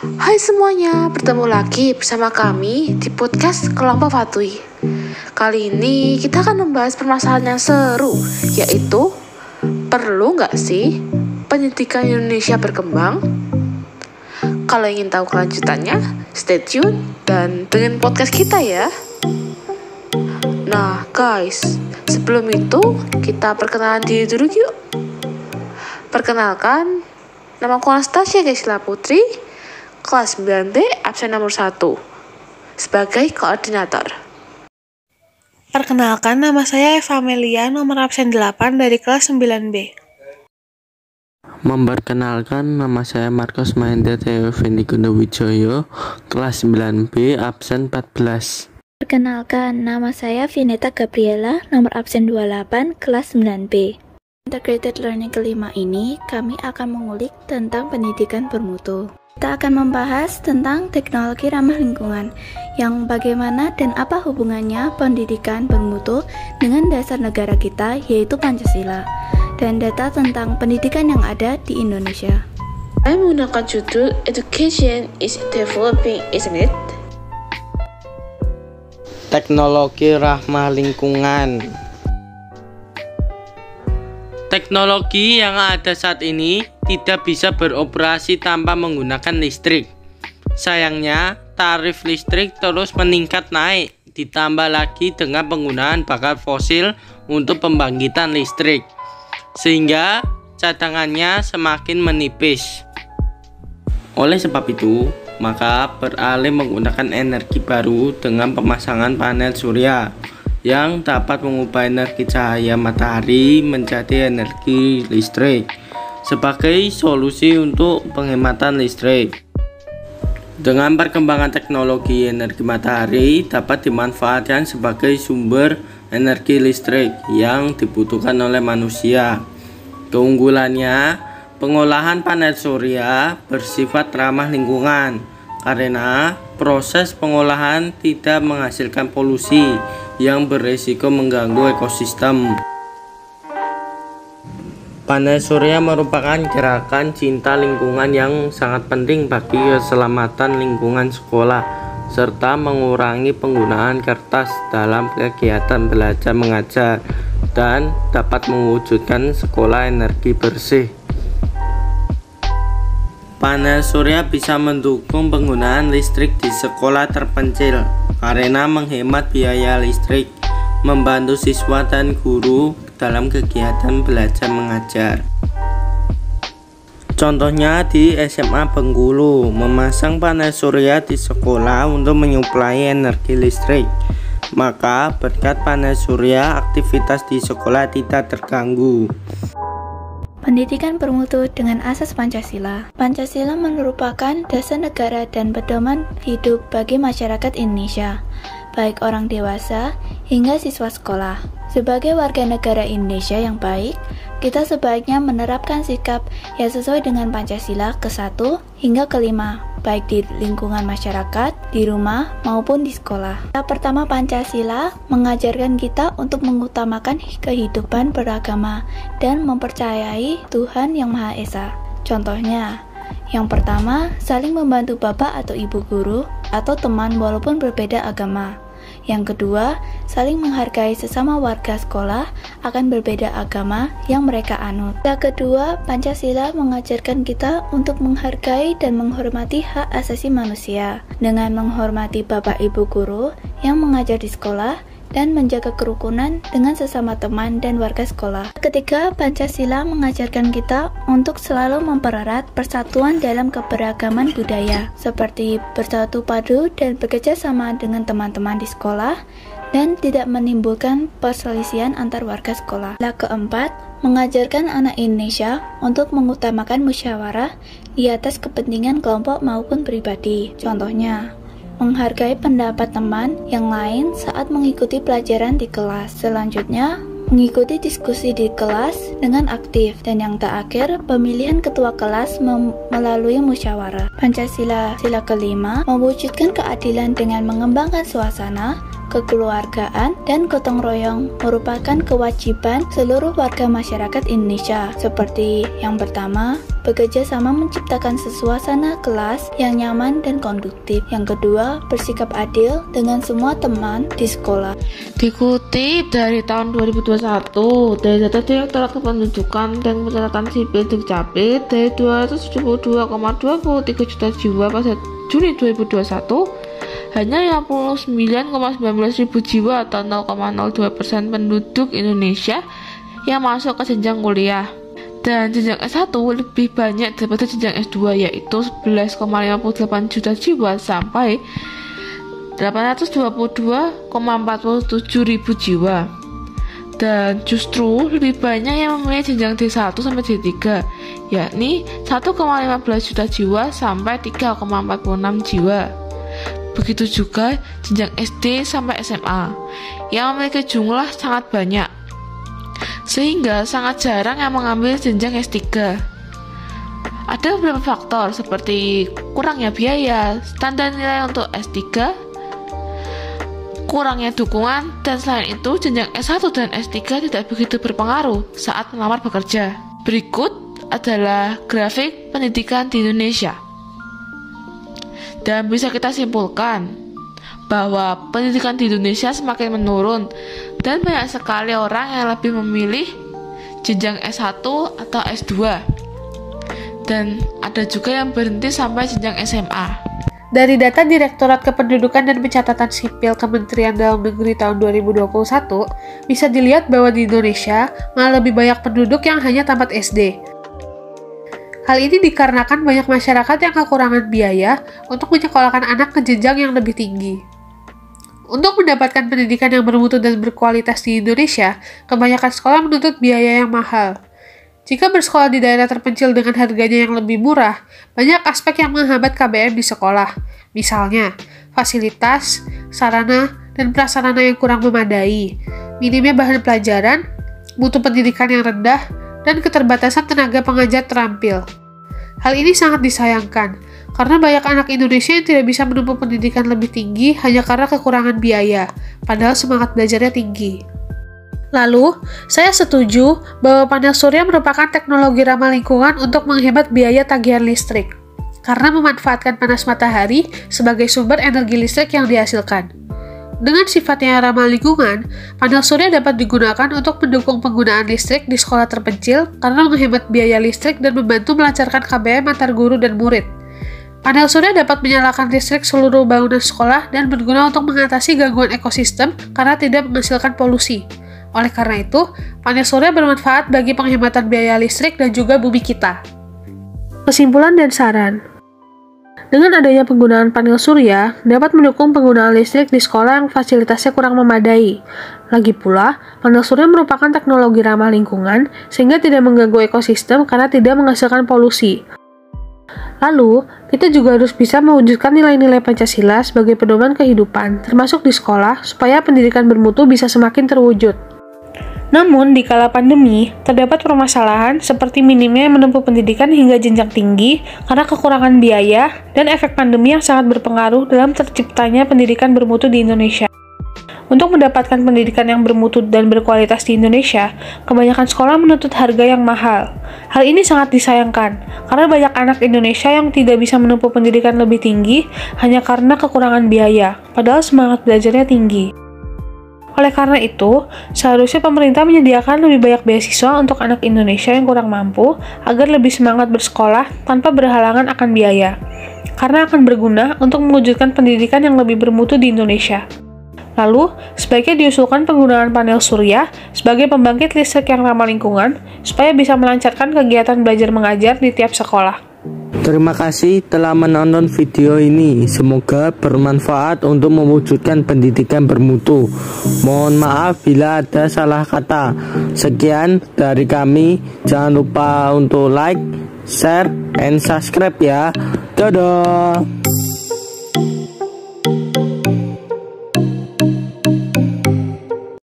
Hai semuanya, bertemu lagi bersama kami di podcast Kelompok Fatui. Kali ini kita akan membahas permasalahan yang seru, yaitu perlu nggak sih pendidikan Indonesia berkembang? Kalau ingin tahu kelanjutannya, stay tune dan dengerin podcast kita ya. Nah guys, sebelum itu kita perkenalan diri dulu yuk. Perkenalkan, nama aku Anastasia Gaisla Putri, kelas 9B, absen nomor 1, sebagai koordinator. Perkenalkan, nama saya Eva Melia, nomor absen 8 dari kelas 9B. Memperkenalkan, nama saya Marcos Mahendra Theo Fendi Gundawijoyo, kelas 9B, absen 14. Perkenalkan, nama saya Vineta Gabriela, nomor absen 28, kelas 9B. Integrated Learning kelima ini, kami akan mengulik tentang pendidikan bermutu. Kita akan membahas tentang teknologi ramah lingkungan, yang bagaimana dan apa hubungannya pendidikan bermutu dengan dasar negara kita, yaitu Pancasila, dan data tentang pendidikan yang ada di Indonesia. Saya menggunakan judul Education is Developing, isn't it? Teknologi ramah lingkungan. Teknologi yang ada saat ini tidak bisa beroperasi tanpa menggunakan listrik. Sayangnya, tarif listrik terus meningkat naik, ditambah lagi dengan penggunaan bakar fosil untuk pembangkitan listrik, sehingga cadangannya semakin menipis. Oleh sebab itu, maka beralih menggunakan energi baru dengan pemasangan panel surya yang dapat mengubah energi cahaya matahari menjadi energi listrik sebagai solusi untuk penghematan listrik. Dengan perkembangan teknologi energi matahari dapat dimanfaatkan sebagai sumber energi listrik yang dibutuhkan oleh manusia. Keunggulannya, pengolahan panel surya bersifat ramah lingkungan karena proses pengolahan tidak menghasilkan polusi yang beresiko mengganggu ekosistem. Panel surya merupakan gerakan cinta lingkungan yang sangat penting bagi keselamatan lingkungan sekolah, serta mengurangi penggunaan kertas dalam kegiatan belajar mengajar, dan dapat mewujudkan sekolah energi bersih. Panel surya bisa mendukung penggunaan listrik di sekolah terpencil karena menghemat biaya listrik, membantu siswa dan guru dalam kegiatan belajar mengajar. Contohnya di SMA Bengkulu, memasang panel surya di sekolah untuk menyuplai energi listrik. Maka berkat panel surya, aktivitas di sekolah tidak terganggu. Pendidikan bermutu dengan asas Pancasila. Pancasila merupakan dasar negara dan pedoman hidup bagi masyarakat Indonesia, baik orang dewasa hingga siswa sekolah. Sebagai warga negara Indonesia yang baik, kita sebaiknya menerapkan sikap yang sesuai dengan Pancasila ke-1 hingga ke-5, baik di lingkungan masyarakat, di rumah, maupun di sekolah. Tahap pertama Pancasila mengajarkan kita untuk mengutamakan kehidupan beragama dan mempercayai Tuhan Yang Maha Esa. Contohnya, yang pertama, saling membantu bapak atau ibu guru atau teman walaupun berbeda agama. Yang kedua, saling menghargai sesama warga sekolah akan berbeda agama yang mereka anut. Yang kedua, Pancasila mengajarkan kita untuk menghargai dan menghormati hak asasi manusia dengan menghormati bapak ibu guru yang mengajar di sekolah dan menjaga kerukunan dengan sesama teman dan warga sekolah. Ketiga, Pancasila mengajarkan kita untuk selalu mempererat persatuan dalam keberagaman budaya, seperti bersatu padu dan bekerja sama dengan teman-teman di sekolah, dan tidak menimbulkan perselisihan antar warga sekolah. Yang keempat, mengajarkan anak Indonesia untuk mengutamakan musyawarah di atas kepentingan kelompok maupun pribadi. Contohnya, menghargai pendapat teman yang lain saat mengikuti pelajaran di kelas. Selanjutnya, mengikuti diskusi di kelas dengan aktif. Dan yang terakhir, pemilihan ketua kelas melalui musyawarah. Pancasila sila kelima mewujudkan keadilan dengan mengembangkan suasana, kekeluargaan, dan gotong royong merupakan kewajiban seluruh warga masyarakat Indonesia. Seperti yang pertama, bekerja sama menciptakan suasana kelas yang nyaman dan konduktif. Yang kedua, bersikap adil dengan semua teman di sekolah. Dikutip dari tahun 2021 dari data Direktorat Kependudukan dan Pencatatan Sipil Dukcapil, dari 272,23 juta jiwa pada Juni 2021, hanya 59,19 ribu jiwa atau 0,02% penduduk Indonesia yang masuk ke jenjang kuliah. Dan jenjang S1 lebih banyak daripada jenjang S2, yaitu 11,58 juta jiwa sampai 822,47 ribu jiwa. Dan justru lebih banyak yang memilih jenjang D1 sampai D3, yakni 1,15 juta jiwa sampai 3,46 jiwa. Begitu juga jenjang SD sampai SMA yang memiliki jumlah sangat banyak, sehingga sangat jarang yang mengambil jenjang S3. Ada beberapa faktor seperti kurangnya biaya, standar nilai untuk S3, kurangnya dukungan, dan selain itu jenjang S1 dan S3 tidak begitu berpengaruh saat melamar bekerja. Berikut adalah grafik pendidikan di Indonesia. Dan bisa kita simpulkan bahwa pendidikan di Indonesia semakin menurun dan banyak sekali orang yang lebih memilih jenjang S1 atau S2. Dan ada juga yang berhenti sampai jenjang SMA. Dari data Direktorat Kependudukan dan Pencatatan Sipil Kementerian Dalam Negeri tahun 2021, bisa dilihat bahwa di Indonesia malah lebih banyak penduduk yang hanya tamat SD. Hal ini dikarenakan banyak masyarakat yang kekurangan biaya untuk menyekolahkan anak ke jenjang yang lebih tinggi. Untuk mendapatkan pendidikan yang bermutu dan berkualitas di Indonesia, kebanyakan sekolah menuntut biaya yang mahal. Jika bersekolah di daerah terpencil dengan harganya yang lebih murah, banyak aspek yang menghambat KBM di sekolah. Misalnya, fasilitas, sarana, dan prasarana yang kurang memadai, minimnya bahan pelajaran, mutu pendidikan yang rendah, dan keterbatasan tenaga pengajar terampil. Hal ini sangat disayangkan, karena banyak anak Indonesia yang tidak bisa menempuh pendidikan lebih tinggi hanya karena kekurangan biaya, padahal semangat belajarnya tinggi. Lalu, saya setuju bahwa panel surya merupakan teknologi ramah lingkungan untuk menghemat biaya tagihan listrik, karena memanfaatkan panas matahari sebagai sumber energi listrik yang dihasilkan. Dengan sifatnya ramah lingkungan, panel surya dapat digunakan untuk mendukung penggunaan listrik di sekolah terpencil karena menghemat biaya listrik dan membantu melancarkan KBM antar guru dan murid. Panel surya dapat menyalakan listrik seluruh bangunan sekolah dan berguna untuk mengatasi gangguan ekosistem karena tidak menghasilkan polusi. Oleh karena itu, panel surya bermanfaat bagi penghematan biaya listrik dan juga bumi kita. Kesimpulan dan saran. Dengan adanya penggunaan panel surya, dapat mendukung penggunaan listrik di sekolah yang fasilitasnya kurang memadai. Lagi pula, panel surya merupakan teknologi ramah lingkungan, sehingga tidak mengganggu ekosistem karena tidak menghasilkan polusi. Lalu, kita juga harus bisa mewujudkan nilai-nilai Pancasila sebagai pedoman kehidupan, termasuk di sekolah, supaya pendidikan bermutu bisa semakin terwujud. Namun, di kala pandemi, terdapat permasalahan seperti minimnya yang menempuh pendidikan hingga jenjang tinggi karena kekurangan biaya dan efek pandemi yang sangat berpengaruh dalam terciptanya pendidikan bermutu di Indonesia. Untuk mendapatkan pendidikan yang bermutu dan berkualitas di Indonesia, kebanyakan sekolah menuntut harga yang mahal. Hal ini sangat disayangkan, karena banyak anak Indonesia yang tidak bisa menempuh pendidikan lebih tinggi hanya karena kekurangan biaya, padahal semangat belajarnya tinggi. Oleh karena itu, seharusnya pemerintah menyediakan lebih banyak beasiswa untuk anak Indonesia yang kurang mampu agar lebih semangat bersekolah tanpa berhalangan akan biaya, karena akan berguna untuk mewujudkan pendidikan yang lebih bermutu di Indonesia. Lalu, sebaiknya diusulkan penggunaan panel surya sebagai pembangkit listrik yang ramah lingkungan supaya bisa melancarkan kegiatan belajar mengajar di tiap sekolah. Terima kasih telah menonton video ini. Semoga bermanfaat untuk mewujudkan pendidikan bermutu. Mohon maaf bila ada salah kata. Sekian dari kami. Jangan lupa untuk like, share, and subscribe ya. Dadah.